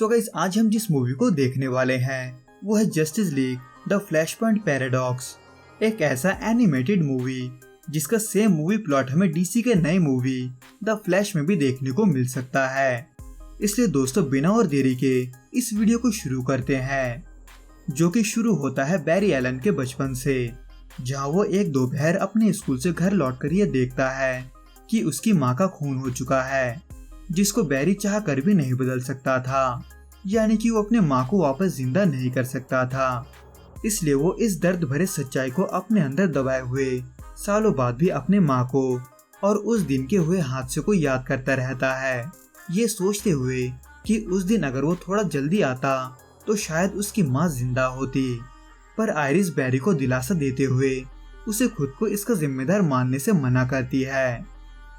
So guys, आज हम जिस मूवी को देखने वाले हैं वो है justice league the flashpoint paradox. एक ऐसा एनिमेटेड मूवी जिसका सेम मूवी प्लॉट हमें डीसी के नई मूवी द फ्लैश में भी देखने को मिल सकता है। इसलिए दोस्तों, बिना और देरी के इस वीडियो को शुरू करते हैं, जो कि शुरू होता है बैरी एलन के बचपन से, जहां वो एक दोपहर अपने स्कूल से घर लौटकर ये देखता है कि उसकी माँ का खून हो चुका है, जिसको बैरी चाह कर भी नहीं बदल सकता था, यानी कि वो अपने माँ को वापस जिंदा नहीं कर सकता था। इसलिए वो इस दर्द भरे सच्चाई को अपने अंदर दबाए हुए सालों बाद भी अपने माँ को और उस दिन के हुए हादसे को याद करता रहता है, ये सोचते हुए कि उस दिन अगर वो थोड़ा जल्दी आता तो शायद उसकी माँ जिंदा होती। पर आयरिस बैरी को दिलासा देते हुए उसे खुद को इसका जिम्मेदार मानने से मना करती है,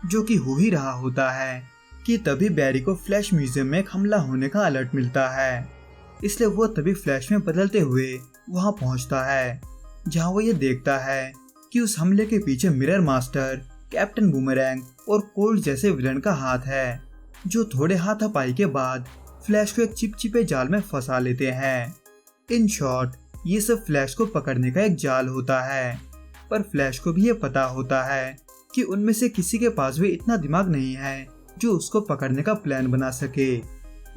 जो कि हो ही रहा होता है कि तभी बैरी को फ्लैश म्यूजियम में एक हमला होने का अलर्ट मिलता है। इसलिए वो तभी फ्लैश में बदलते हुए वहां पहुंचता है, जहां वो ये देखता है कि उस हमले के पीछे मिरर मास्टर, कैप्टन बूमरैंग और कोल्ड जैसे विलन का हाथ है, जो थोड़े हाथापाई के बाद फ्लैश को एक चिपचिपे जाल में फंसा लेते हैं। इन शॉर्ट, ये सब फ्लैश को पकड़ने का एक जाल होता है, पर फ्लैश को भी ये पता होता है कि उनमें से किसी के पास भी इतना दिमाग नहीं है जो उसको पकड़ने का प्लान बना सके,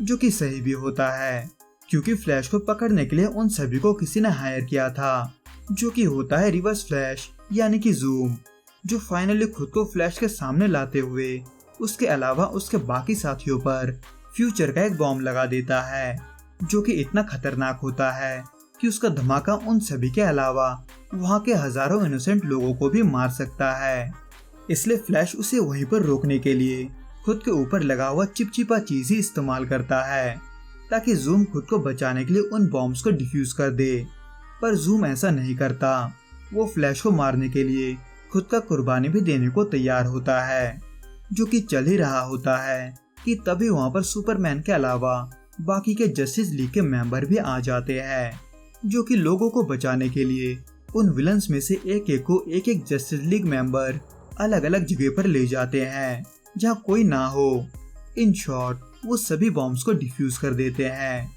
जो कि सही भी होता है, क्योंकि फ्लैश को पकड़ने के लिए उन सभी को किसी ने हायर किया था, जो कि होता है रिवर्स फ्लैश यानी कि जूम, जो फाइनली खुद को फ्लैश के सामने लाते हुए उसके अलावा उसके बाकी साथियों पर फ्यूचर का एक बॉम्ब लगा देता है, जो कि इतना खतरनाक होता है कि उसका धमाका उन सभी के अलावा वहाँ के हजारों इनोसेंट लोगों को भी मार सकता है। इसलिए फ्लैश उसे वहीं पर रोकने के लिए खुद के ऊपर लगा हुआ चिपचिपा चीज ही इस्तेमाल करता है, ताकि जूम खुद को बचाने के लिए उन बॉम्ब्स को डिफ्यूज कर दे। पर जूम ऐसा नहीं करता, वो फ्लैश को मारने के लिए खुद का कुर्बानी भी देने को तैयार होता है। जो कि चल ही रहा होता है कि तभी वहाँ पर सुपरमैन के अलावा बाकी के जस्टिस लीग के मेंबर भी आ जाते हैं, जो कि लोगों को बचाने के लिए उन विलन्स में से एक एक को एक एक जस्टिस लीग मेंबर अलग अलग जगह पर ले जाते हैं जहाँ कोई ना हो। इन शॉर्ट, वो सभी बॉम्ब्स को डिफ्यूज कर देते हैं।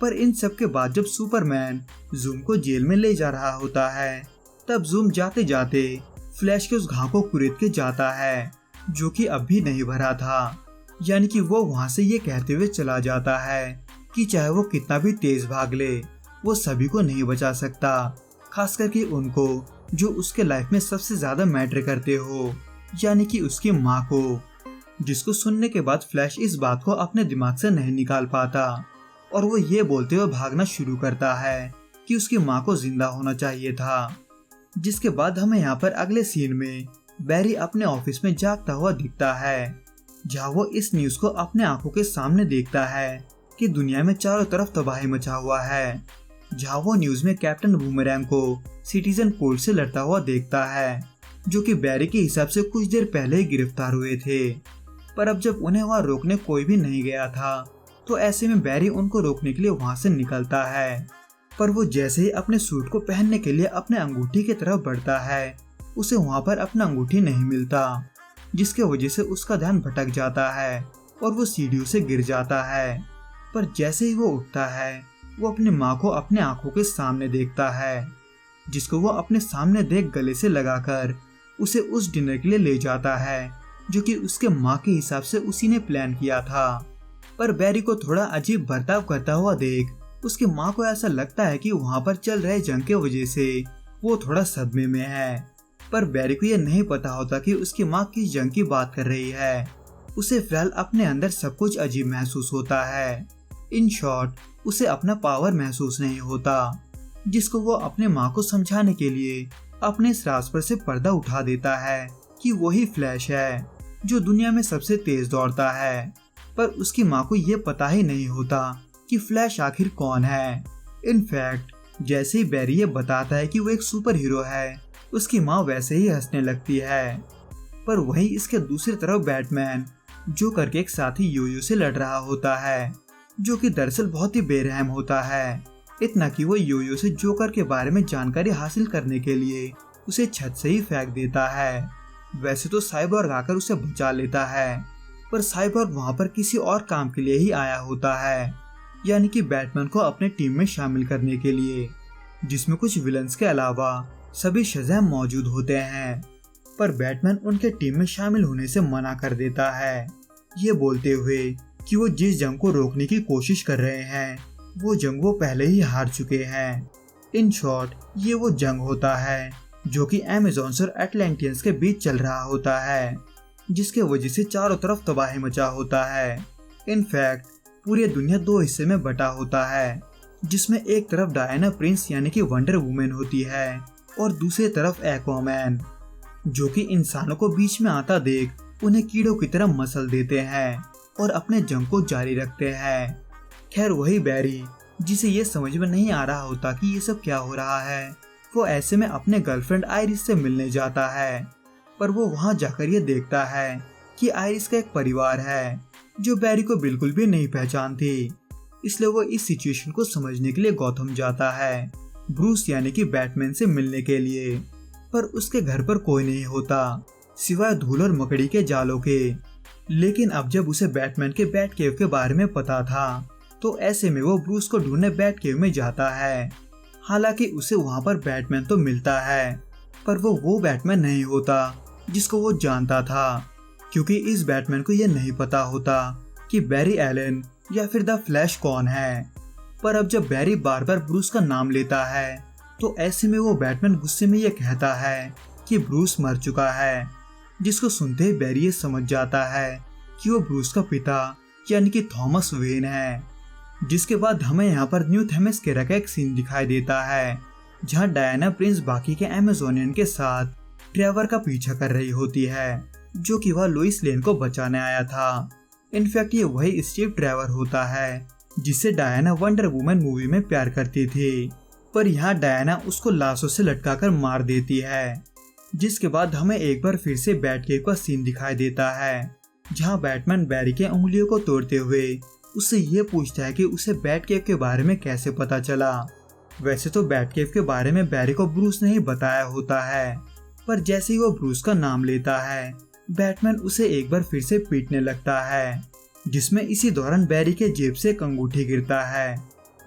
पर इन सब के बाद जब सुपरमैन जूम को जेल में ले जा रहा होता है, तब जूम जाते जाते फ्लैश के उस घाव को कुरेद के जाता है, जो कि अब भी नहीं भरा था। यानी कि वो वहाँ से ये कहते हुए चला जाता है कि चाहे वो कितना भी तेज भाग ले, वो सभी को नहीं बचा सकता, खास करके उनको जो उसके लाइफ में सबसे ज्यादा मैटर करते हो, यानी कि उसकी माँ को। जिसको सुनने के बाद फ्लैश इस बात को अपने दिमाग से नहीं निकाल पाता और वो ये बोलते हुए भागना शुरू करता है कि उसकी माँ को जिंदा होना चाहिए था। जिसके बाद हमें यहाँ पर अगले सीन में बैरी अपने ऑफिस में जागता हुआ दिखता है, जहाँ वो इस न्यूज को अपने आंखों के सामने देखता है कि दुनिया में चारों तरफ तबाही मचा हुआ है, जहाँ वो न्यूज में कैप्टन बूमरैंग को सिटीजन कोल्ड से लड़ता हुआ देखता है, जो कि बैरी के हिसाब से कुछ देर पहले ही गिरफ्तार हुए थे। पर अब जब उन्हें वहाँ रोकने कोई भी नहीं गया था, तो ऐसे में बैरी उनको रोकने के लिए वहाँ से निकलता है। पर वो जैसे ही अपने सूट को पहनने के लिए अपने अंगूठी की तरफ बढ़ता है, उसे वहाँ पर अपना अंगूठी नहीं मिलता, जिसके वजह से उसका ध्यान भटक जाता है और वो सीढ़ियों से गिर जाता है। पर जैसे ही वो उठता है, वो अपनी माँ को अपने आंखों के सामने देखता है, जिसको वो अपने सामने देख गले से लगाकर उसे उस डिनर के लिए ले जाता है, जो कि उसके माँ के हिसाब से उसी ने प्लान किया था। पर बैरी को थोड़ा अजीब बर्ताव करता हुआ देख उसकी माँ को ऐसा लगता है कि वहाँ पर चल रहे जंग के वजह से वो थोड़ा सदमे में है। पर बैरी को यह नहीं पता होता कि उसकी माँ किस जंग की बात कर रही है। उसे फिलहाल अपने अंदर सब कुछ अजीब महसूस होता है। इन शॉर्ट, उसे अपना पावर महसूस नहीं होता, जिसको वो अपने माँ को समझाने के लिए अपने इस राज पर से पर्दा उठा देता है कि वही फ्लैश है जो दुनिया में सबसे तेज दौड़ता है। पर उसकी माँ को ये पता ही नहीं होता कि फ्लैश आखिर कौन है। इनफैक्ट, जैसे ही बैरी ये बताता है कि वो एक सुपर हीरो है, उसकी माँ वैसे ही हंसने लगती है। पर वहीं इसके दूसरी तरफ बैटमैन जोकर के एक साथी योयो से लड़ रहा होता है, जो कि दरअसल बहुत ही बेरहम होता है, इतना कि वो योयो से जोकर के बारे में जानकारी हासिल करने के लिए उसे छत से ही फेंक देता है। वैसे तो साइबॉर्ग आकर उसे बचा लेता है, पर साइबॉर्ग वहाँ पर किसी और काम के लिए ही आया होता है, यानी कि बैटमैन को अपने टीम में शामिल करने के लिए, जिसमें कुछ विलन्स के अलावा सभी शज़ैम मौजूद होते हैं। पर बैटमैन उनके टीम में शामिल होने से मना कर देता है, ये बोलते हुए कि वो जिस जंग को रोकने की कोशिश कर रहे हैं वो जंग वो पहले ही हार चुके हैं। इन शॉर्ट ये वो जंग होता है जो कि अमेज़न्स और अटलांटियंस के बीच चल रहा होता है, जिसके वजह से चारों तरफ तबाही मचा होता है। इनफैक्ट पूरी दुनिया दो हिस्से में बटा होता है, जिसमें एक तरफ डायना प्रिंस यानी कि वंडर वुमेन होती है और दूसरी तरफ एक्वामैन, जो कि इंसानों को बीच में आता देख उन्हें कीड़ों की तरह मसल देते हैं और अपने जंग को जारी रखते हैं। खैर वही बैरी, जिसे ये समझ में नहीं आ रहा होता कि ये सब क्या हो रहा है, वो ऐसे में अपने गर्लफ्रेंड आयरिस से मिलने जाता है। पर वो वहाँ जाकर ये देखता है कि आयरिस का एक परिवार है जो बैरी को बिल्कुल भी नहीं पहचानती। इसलिए वो इस सिचुएशन को समझने के लिए गॉथम जाता है, ब्रूस यानी कि बैटमैन से मिलने के लिए। पर उसके घर पर कोई नहीं होता सिवाय धूल और मकड़ी के जालों के। लेकिन अब जब उसे बैटमैन के बैट केव के बारे में पता था तो ऐसे में वो ब्रूस को ढूंढने बैट केव में जाता है। हालांकि उसे वहां पर बैटमैन तो मिलता है, पर वो बैटमैन नहीं होता जिसको वो जानता था, क्योंकि इस बैटमैन को यह नहीं पता होता कि बैरी एलन या फिर द फ्लैश कौन है। पर अब जब बैरी बार बार ब्रूस का नाम लेता है तो ऐसे में वो बैटमैन गुस्से में ये कहता है कि ब्रूस मर चुका है, जिसको सुनते ही बैरी ये समझ जाता है कि वो ब्रूस का पिता यानी कि थॉमस वेन है। जिसके बाद हमें यहाँ पर न्यू थेमेस्केरा का एक सीन दिखाई देता है, जहाँ डायना प्रिंस बाकी के अमेज़ोनियन के साथ ट्रेवर का पीछा कर रही होती है, जो कि वह लुइस लेन को बचाने आया था। इनफैक्ट ये वही स्टीव ट्रेवर होता है जिससे डायना वंडर वुमन मूवी में प्यार करती थी। पर यहाँ डायना उसको लाशों से लटकाकर मार देती है। जिसके बाद हमें एक बार फिर से बैटकेव का सीन दिखाई देता है, जहाँ बैटमैन बैरी के उंगलियों को तोड़ते हुए उससे ये पूछता है कि उसे बैटकेव के बारे में कैसे पता चला। वैसे तो बैटकेव के बारे में बैरी को ब्रूस ने ही बताया होता है, पर जैसे ही वो ब्रूस का नाम लेता है बैटमैन उसे एक बार फिर से पीटने लगता है, जिसमें इसी दौरान बैरी के जेब से एक अंगूठी गिरता है,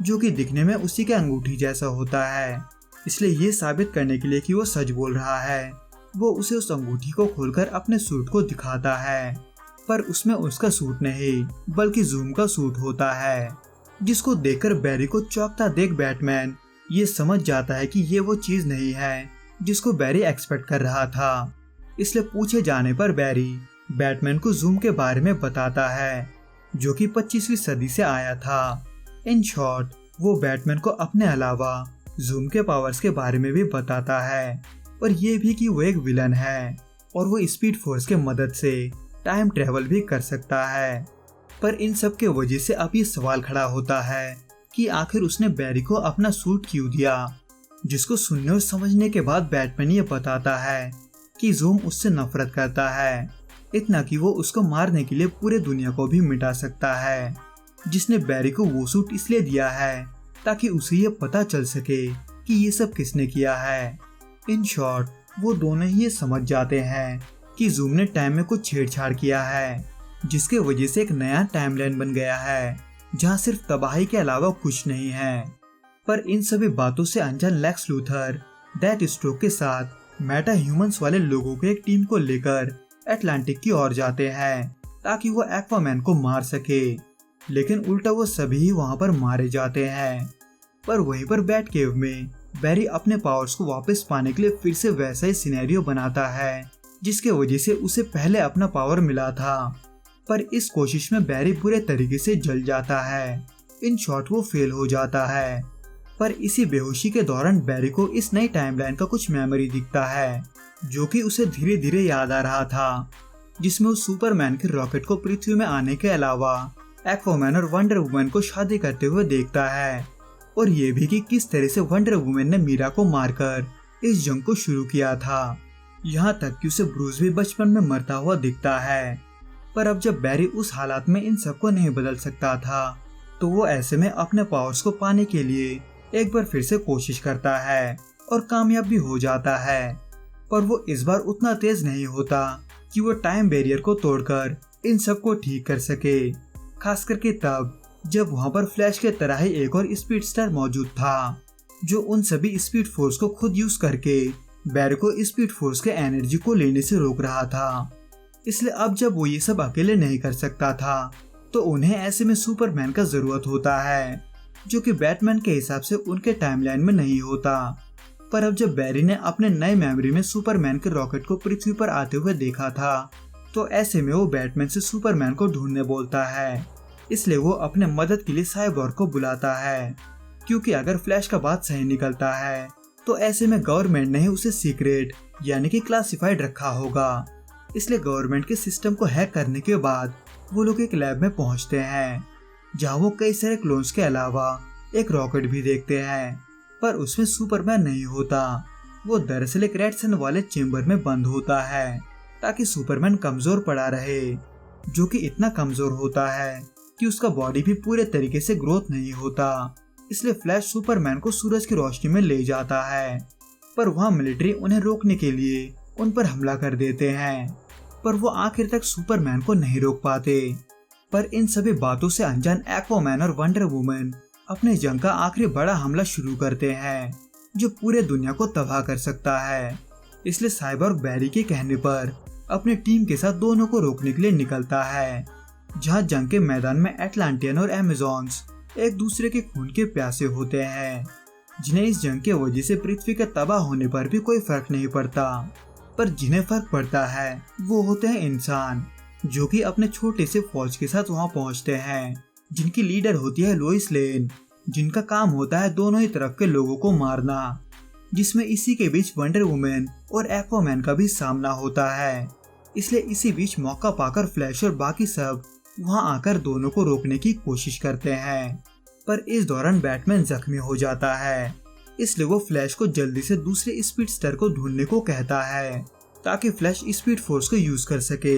जो कि दिखने में उसी के अंगूठी जैसा होता है। इसलिए ये साबित करने के लिए कि वो सच बोल रहा है, वो उसे उस अंगूठी को खोलकर अपने सूट को दिखाता है। पर उसमें उसका सूट नहीं बल्कि जूम का सूट होता है, जिसको देखकर बैरी को चौंकता देख बैटमैन ये समझ जाता है कि ये वो चीज नहीं है जिसको बैरी एक्सपेक्ट कर रहा था। इसलिए पूछे जाने पर बैरी बैटमैन को जूम के बारे में बताता है, जो कि 25वीं सदी से आया था। इन शॉर्ट वो बैटमैन को अपने अलावा जूम के पावर्स के बारे में भी बताता है, और ये भी कि वो एक विलन है और वो स्पीड फोर्स के मदद से टाइम ट्रेवल भी कर सकता है। पर इन सब के वजह से अब ये सवाल खड़ा होता है कि आखिर उसने बैरी को अपना सूट क्यों दिया, जिसको सुनने और समझने के बाद बैटमैन ये बताता है कि जूम उससे नफरत करता है, इतना कि वो उसको मारने के लिए पूरे दुनिया को भी मिटा सकता है। जिसने बैरी को वो सूट इसलिए दिया है ताकि उसे ये पता चल सके कि ये सब किसने किया है। इन शॉर्ट वो दोनों ही ये समझ जाते हैं कि जूम ने टाइम में कुछ छेड़छाड़ किया है, जिसके वजह से एक नया टाइमलाइन बन गया है जहां सिर्फ तबाही के अलावा कुछ नहीं है। पर इन सभी बातों से अनजान लेक्स लूथर डेथ स्ट्रोक के साथ मेटा ह्यूमंस वाले लोगों के एक टीम को लेकर अटलांटिक की ओर जाते हैं ताकि वो एक्वामैन को मार सके, लेकिन उल्टा वो सभी ही वहां पर मारे जाते हैं। पर वहीं पर बैट केव में बैरी अपने पावर्स को वापस पाने के लिए फिर से वैसा ही सिनेरियो बनाता है जिसके वजह से उसे पहले अपना पावर मिला था। पर इस कोशिश में बैरी बुरे तरीके से जल जाता है। इन शॉर्ट वो फेल हो जाता है। पर इसी बेहोशी के दौरान बैरी को इस नई टाइमलाइन का कुछ मेमोरी दिखता है, जो कि उसे धीरे धीरे याद आ रहा था, जिसमें वो सुपरमैन के रॉकेट को पृथ्वी में आने के अलावा एक्वामैन और वंडर वुमन को शादी करते हुए देखता है, और ये भी कि किस तरह से वंडर वुमन ने मीरा को मारकर इस जंग को शुरू किया था। यहाँ तक कि उसे ब्रूस भी बचपन में मरता हुआ दिखता है। पर अब जब बैरी उस हालात में इन सबको नहीं बदल सकता था तो वो ऐसे में अपने पावर्स को पाने के लिए एक बार फिर से कोशिश करता है और कामयाब भी हो जाता है। पर वो इस बार उतना तेज नहीं होता कि वो टाइम बैरियर को तोड़कर इन सबको ठीक कर सके, खास करके तब जब वहाँ पर फ्लैश के तरह ही एक और स्पीड स्टार मौजूद था, जो उन सभी स्पीड फोर्स को खुद यूज करके बैरी को स्पीड फोर्स के एनर्जी को लेने से रोक रहा था। इसलिए अब जब वो ये सब अकेले नहीं कर सकता था, तो उन्हें ऐसे में सुपरमैन का जरूरत होता है, जो कि बैटमैन के हिसाब से उनके टाइमलाइन में नहीं होता। पर अब जब बैरी ने अपने नए मेमोरी में सुपरमैन के रॉकेट को पृथ्वी पर आते हुए देखा था, तो ऐसे में वो बैटमैन से सुपरमैन को ढूंढने बोलता है। इसलिए वो अपने मदद के लिए साइबोर्ग को बुलाता है, क्योंकि अगर फ्लैश का बात सही निकलता है तो ऐसे में गवर्नमेंट ने उसे सीक्रेट यानी कि क्लासिफाइड रखा होगा। इसलिए गवर्नमेंट के सिस्टम को हैक करने के बाद वो लोग एक लैब में पहुंचते हैं, जहां वो कई सारे क्लोन्स के अलावा एक रॉकेट भी देखते हैं, पर उसमें सुपरमैन नहीं होता। वो दरअसल एक रेड सन वाले चेम्बर में बंद होता है, ताकि सुपरमैन कमजोर पड़ा रहे, जो कि इतना कमजोर होता है कि उसका बॉडी भी पूरे तरीके से ग्रोथ नहीं होता। इसलिए फ्लैश सुपरमैन को सूरज की रोशनी में ले जाता है, पर वहाँ मिलिट्री उन्हें रोकने के लिए उन पर हमला कर देते हैं, पर वो आखिर तक सुपरमैन को नहीं रोक पाते। पर इन सभी बातों से अनजान एक्वामैन और वंडर वुमन अपने जंग का आखिरी बड़ा हमला शुरू करते हैं, जो पूरे दुनिया को तबाह कर सकता है। इसलिए साइबोर्ग बैरी के कहने पर अपनी टीम के साथ दोनों को रोकने के लिए निकलता है, जहाँ जंग के मैदान में एटलांटियन और अमेज़न्स एक दूसरे के खून के प्यासे होते हैं, जिन्हें इस जंग के वजह से पृथ्वी के तबाह होने पर भी कोई फर्क नहीं पड़ता। पर जिन्हें फर्क पड़ता है वो होते हैं इंसान, जो कि अपने छोटे से फौज के साथ वहां पहुंचते हैं, जिनकी लीडर होती है लोइस लेन, जिनका काम होता है दोनों ही तरफ के लोगों को मारना, जिसमें इसी के बीच वंडर वुमन और एक्वामैन का भी सामना होता है। इसलिए इसी बीच मौका पाकर फ्लैश और बाकी सब वहां आकर दोनों को रोकने की कोशिश करते हैं, पर इस दौरान बैटमैन जख्मी हो जाता है। इसलिए वो फ्लैश को जल्दी से दूसरे स्पीड स्टार को ढूंढने को कहता है, ताकि फ्लैश स्पीड फोर्स को यूज कर सके,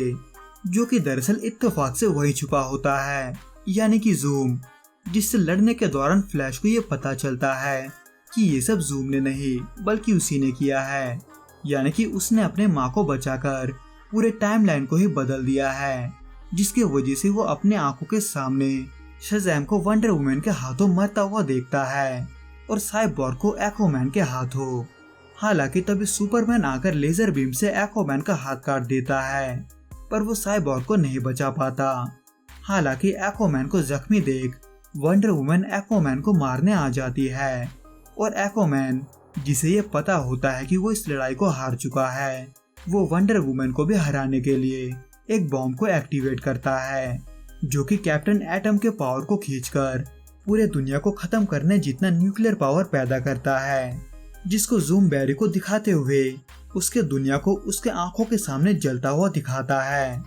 जो कि दरअसल इत्तेफाक से वही छुपा होता है, यानी कि जूम, जिससे लड़ने के दौरान फ्लैश को ये पता चलता है कि ये सब जूम ने नहीं बल्कि उसी ने किया है, यानी कि उसने अपने माँ को बचाकर पूरे टाइमलाइन को ही बदल दिया है, जिसकी वजह से वो अपने आंखों के सामने शज़ैम को वंडर वुमन के हाथों मरता हुआ देखता है और साइबोर्ग को एक्वामैन के हाथों। हालांकि तभी सुपरमैन आकर लेजर बीम से एक्वामैन का हाथ काट देता है, पर वो साइबोर्ग को नहीं बचा पाता। हालांकि एक्वामैन को जख्मी देख वंडर वुमन एक्वामैन को मारने आ जाती है, और एक्वामैन, जिसे ये पता होता है कि वो इस लड़ाई को हार चुका है, वो वंडर वुमन को भी हराने के लिए एक बॉम्ब को एक्टिवेट करता है, जो कि कैप्टन एटम के पावर को खींचकर पूरे दुनिया को खत्म करने जितना न्यूक्लियर पावर पैदा करता है, जिसको जूम बैरी को दिखाते हुए उसके दुनिया को उसके आंखों के सामने जलता हुआ दिखाता है।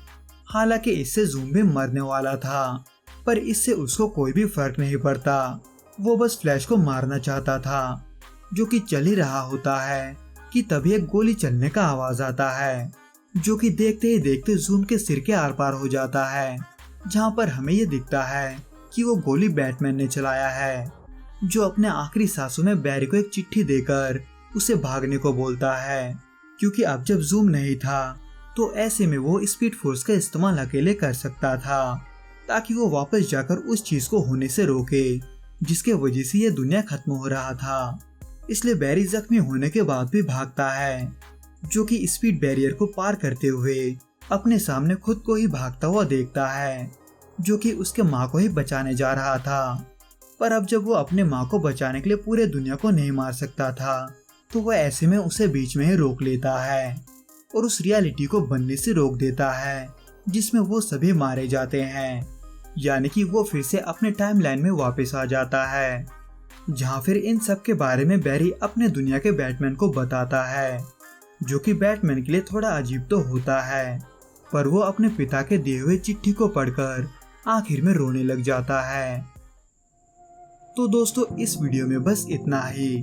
हालांकि इससे जूम भी मरने वाला था, पर इससे उसको कोई भी फर्क नहीं पड़ता। वो बस फ्लैश को मारना चाहता था, जो कि चल ही रहा होता है कि तभी एक गोली चलने का आवाज आता है, जो कि देखते ही देखते जूम के सिर के आर पार हो जाता है, जहां पर हमें ये दिखता है कि वो गोली बैटमैन ने चलाया है, जो अपने आखिरी सांसों में बैरी को एक चिट्ठी देकर उसे भागने को बोलता है, क्योंकि अब जब जूम नहीं था तो ऐसे में वो स्पीड फोर्स का इस्तेमाल अकेले कर सकता था, ताकि वो वापस जाकर उस चीज को होने से रोके जिसके वजह से ये दुनिया खत्म हो रहा था। इसलिए बैरी जख्मी होने के बाद भी भागता है, जो कि स्पीड बैरियर को पार करते हुए अपने सामने खुद को ही भागता हुआ देखता है, जो कि उसके माँ को ही बचाने जा रहा था। पर अब जब वो अपने माँ को बचाने के लिए पूरे दुनिया को नहीं मार सकता था, तो वो ऐसे में उसे बीच में ही रोक लेता है और उस रियलिटी को बनने से रोक देता है जिसमें वो सभी मारे जाते हैं, यानी कि वो फिर से अपने टाइमलाइन में वापस आ जाता है, जहाँ फिर इन सब के बारे में बैरी अपने दुनिया के बैटमैन को बताता है, जो कि बैटमैन के लिए थोड़ा अजीब तो होता है, पर वो अपने पिता के दिए हुए चिट्ठी को पढ़कर आखिर में रोने लग जाता है। तो दोस्तों, इस वीडियो में बस इतना ही।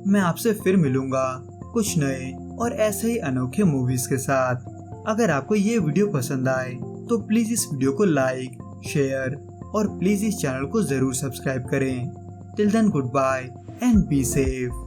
मैं आपसे फिर मिलूंगा कुछ नए और ऐसे ही अनोखे मूवीज के साथ। अगर आपको ये वीडियो पसंद आए तो प्लीज इस वीडियो को लाइक, शेयर और प्लीज इस चैनल को जरूर सब्सक्राइब करें। Till then, goodbye and be safe.